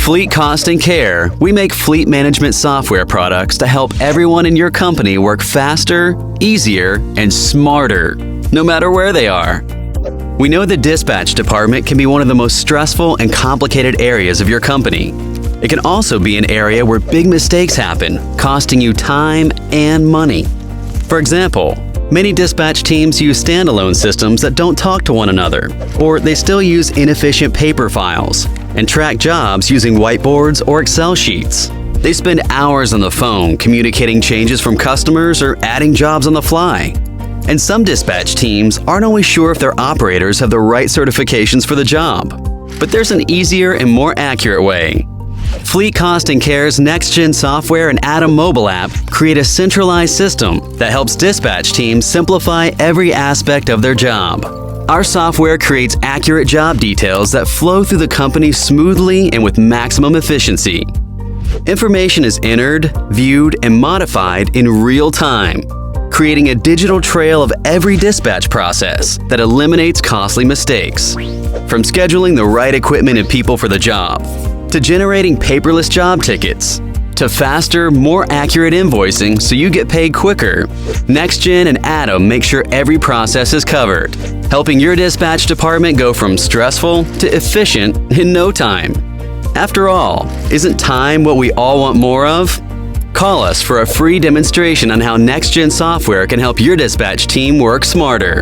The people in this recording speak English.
Fleet Cost and Care, we make fleet management software products to help everyone in your company work faster, easier, and smarter, no matter where they are. We know the dispatch department can be one of the most stressful and complicated areas of your company. It can also be an area where big mistakes happen, costing you time and money. For example, many dispatch teams use standalone systems that don't talk to one another, or they still use inefficient paper files and track jobs using whiteboards or Excel sheets. They spend hours on the phone communicating changes from customers or adding jobs on the fly. And some dispatch teams aren't always sure if their operators have the right certifications for the job. But there's an easier and more accurate way. Fleet Cost and Care's next-gen software and Atom mobile app create a centralized system that helps dispatch teams simplify every aspect of their job. Our software creates accurate job details that flow through the company smoothly and with maximum efficiency. Information is entered, viewed, and modified in real time, creating a digital trail of every dispatch process that eliminates costly mistakes. From scheduling the right equipment and people for the job, to generating paperless job tickets, to faster, more accurate invoicing so you get paid quicker, NextGen and Atom make sure every process is covered, helping your dispatch department go from stressful to efficient in no time. After all, isn't time what we all want more of? Call us for a free demonstration on how NextGen software can help your dispatch team work smarter.